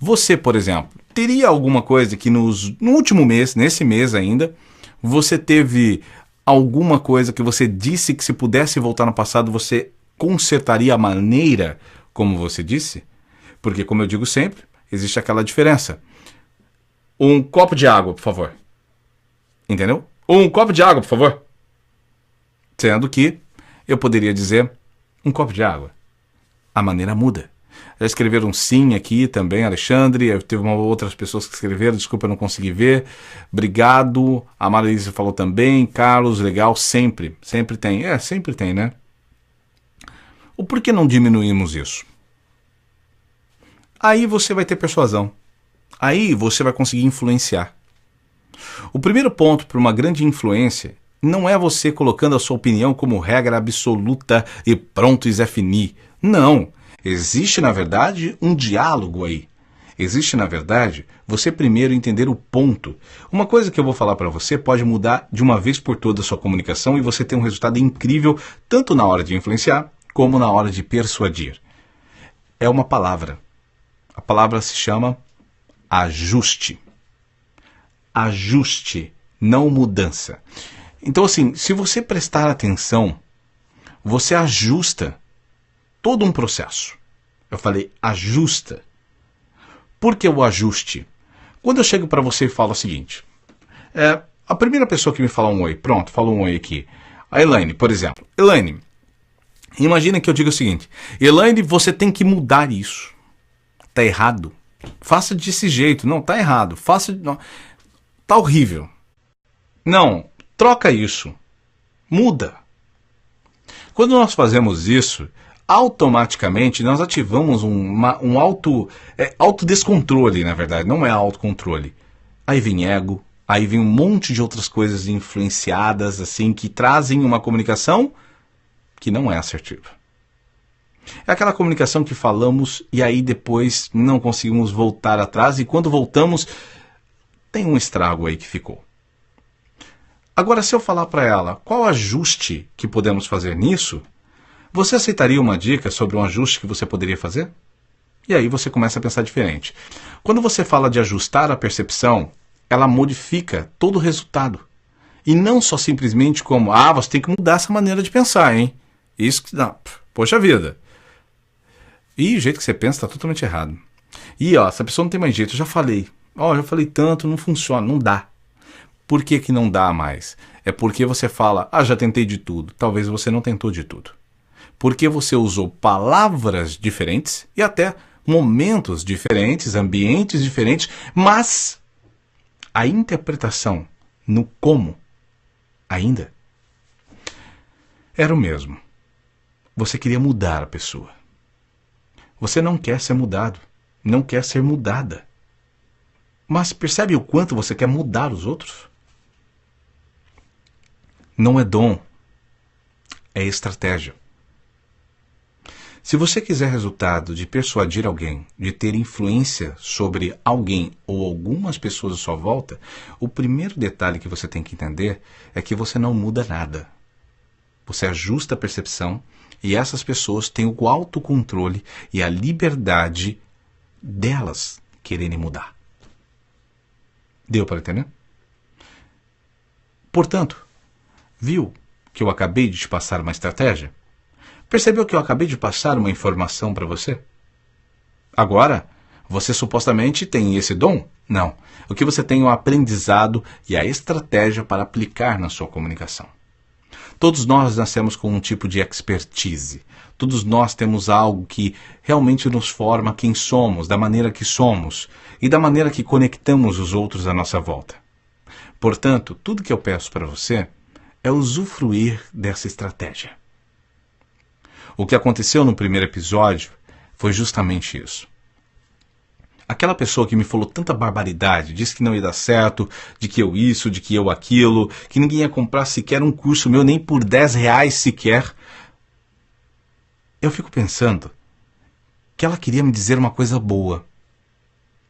Você, por exemplo, teria alguma coisa que no último mês, nesse mês ainda, você teve alguma coisa que você disse que se pudesse voltar no passado, você consertaria a maneira como você disse? Porque, como eu digo sempre, existe aquela diferença. Um copo de água, por favor. Entendeu? Um copo de água, por favor. Sendo que eu poderia dizer um copo de água. A maneira muda. Já escreveram sim aqui também, Alexandre. Teve outras pessoas que escreveram, desculpa, eu não consegui ver. Obrigado. A Marilisa falou também. Carlos, legal, sempre. Sempre tem. Sempre tem, né? O porquê não diminuímos isso? Aí você vai ter persuasão. Aí você vai conseguir influenciar. O primeiro ponto para uma grande influência não é você colocando a sua opinião como regra absoluta e pronto e Zé Fini. Não. Existe, na verdade, um diálogo aí. Existe, na verdade, você primeiro entender o ponto. Uma coisa que eu vou falar para você pode mudar de uma vez por toda a sua comunicação e você ter um resultado incrível, tanto na hora de influenciar, como na hora de persuadir. É uma palavra. A palavra se chama ajuste. Ajuste, não mudança. Então, assim, se você prestar atenção, você ajusta todo um processo. Eu falei ajusta. Por que o ajuste? Quando eu chego para você e falo o seguinte, a primeira pessoa que me fala um oi, pronto, falou um oi aqui. A Elaine, por exemplo. Elaine, imagina que eu diga o seguinte, Elaine, você tem que mudar isso. Tá errado. Faça desse jeito. Não, tá errado. Faça... Não. Tá horrível. Não, troca isso. Muda. Quando nós fazemos isso, automaticamente nós ativamos um autodescontrole, na verdade. Não é autocontrole. Aí vem ego, aí vem um monte de outras coisas influenciadas, assim, que trazem uma comunicação que não é assertiva. É aquela comunicação que falamos e aí depois não conseguimos voltar atrás e quando voltamos tem um estrago aí que ficou. Agora, se eu falar para ela qual ajuste que podemos fazer nisso, você aceitaria uma dica sobre um ajuste que você poderia fazer? E aí você começa a pensar diferente. Quando você fala de ajustar a percepção, ela modifica todo o resultado. E não só simplesmente como, você tem que mudar essa maneira de pensar, hein? Isso que... Não, poxa vida. E o jeito que você pensa está totalmente errado. E essa pessoa não tem mais jeito, eu já falei. Já falei tanto, não funciona, não dá. Por que que não dá mais? É porque você fala, já tentei de tudo. Talvez você não tentou de tudo. Porque você usou palavras diferentes e até momentos diferentes, ambientes diferentes, mas a interpretação no como ainda era o mesmo. Você queria mudar a pessoa. Você não quer ser mudado, não quer ser mudada. Mas percebe o quanto você quer mudar os outros? Não é dom, é estratégia. Se você quiser resultado de persuadir alguém, de ter influência sobre alguém ou algumas pessoas à sua volta, o primeiro detalhe que você tem que entender é que você não muda nada. Você ajusta a percepção e essas pessoas têm o autocontrole e a liberdade delas quererem mudar. Deu para entender? Portanto, viu que eu acabei de te passar uma estratégia? Percebeu que eu acabei de passar uma informação para você? Agora, você supostamente tem esse dom? Não. O que você tem é o aprendizado e a estratégia para aplicar na sua comunicação. Todos nós nascemos com um tipo de expertise. Todos nós temos algo que realmente nos forma quem somos, da maneira que somos e da maneira que conectamos os outros à nossa volta. Portanto, tudo que eu peço para você é usufruir dessa estratégia. O que aconteceu no primeiro episódio foi justamente isso. Aquela pessoa que me falou tanta barbaridade, disse que não ia dar certo, de que eu isso, de que eu aquilo, que ninguém ia comprar sequer um curso meu, nem por R$10 sequer. Eu fico pensando que ela queria me dizer uma coisa boa.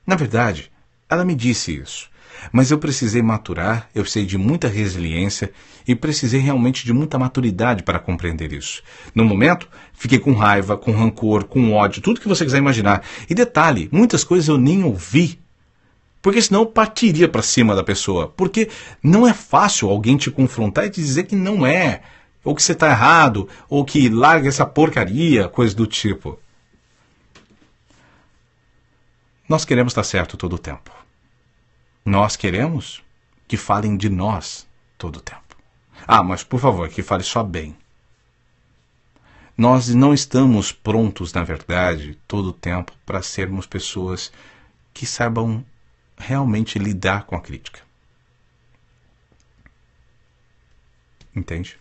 Na verdade, ela me disse isso. Mas eu precisei maturar, eu precisei de muita resiliência e precisei realmente de muita maturidade para compreender isso. No momento, fiquei com raiva, com rancor, com ódio, tudo que você quiser imaginar. E detalhe, muitas coisas eu nem ouvi. Porque senão eu partiria para cima da pessoa. Porque não é fácil alguém te confrontar e te dizer que não é, ou que você está errado, ou que larga essa porcaria, coisa do tipo. Nós queremos estar certo todo o tempo. Nós queremos que falem de nós todo o tempo. Ah, mas por favor, que fale só bem. Nós não estamos prontos, na verdade, todo o tempo para sermos pessoas que saibam realmente lidar com a crítica. Entende?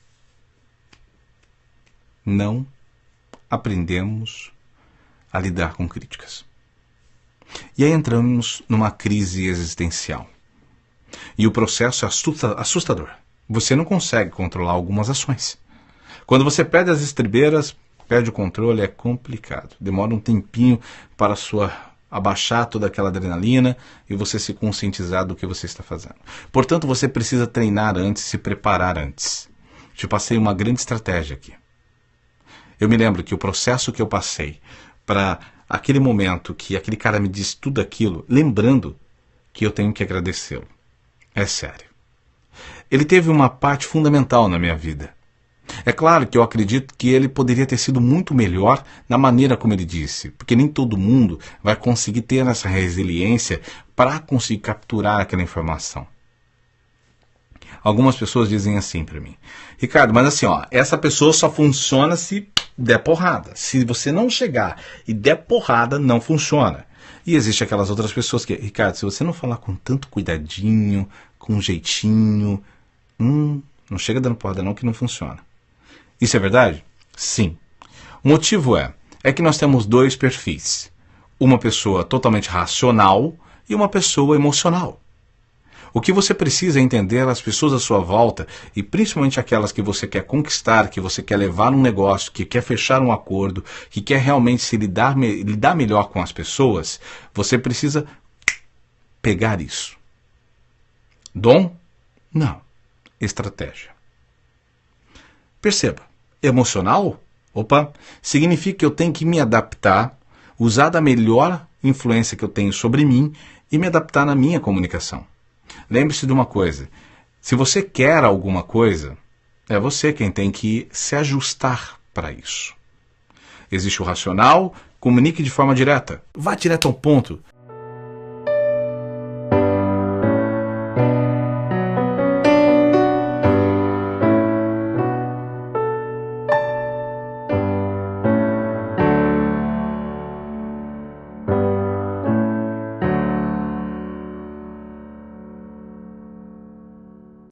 Não aprendemos a lidar com críticas. E aí entramos numa crise existencial. E o processo é assustador. Você não consegue controlar algumas ações. Quando você perde as estribeiras, perde o controle, é complicado. Demora um tempinho para abaixar toda aquela adrenalina e você se conscientizar do que você está fazendo. Portanto, você precisa treinar antes, se preparar antes. Te passei uma grande estratégia aqui. Eu me lembro que o processo que eu passei para aquele momento que aquele cara me disse tudo aquilo, lembrando que eu tenho que agradecê-lo. É sério. Ele teve uma parte fundamental na minha vida. É claro que eu acredito que ele poderia ter sido muito melhor na maneira como ele disse, porque nem todo mundo vai conseguir ter essa resiliência para conseguir capturar aquela informação. Algumas pessoas dizem assim para mim: Ricardo, mas assim, essa pessoa só funciona se der porrada. Se você não chegar e der porrada, não funciona. E existe aquelas outras pessoas que, Ricardo, se você não falar com tanto cuidadinho, com jeitinho, não chega dando porrada não que não funciona. Isso é verdade? Sim. O motivo é que nós temos dois perfis. Uma pessoa totalmente racional e uma pessoa emocional. O que você precisa é entender as pessoas à sua volta, e principalmente aquelas que você quer conquistar, que você quer levar um negócio, que quer fechar um acordo, que quer realmente se lidar melhor com as pessoas, você precisa pegar isso. Dom? Não. Estratégia. Perceba, emocional? Opa, significa que eu tenho que me adaptar, usar da melhor influência que eu tenho sobre mim e me adaptar na minha comunicação. Lembre-se de uma coisa, se você quer alguma coisa, é você quem tem que se ajustar para isso. Existe o racional, comunique de forma direta, vá direto ao ponto.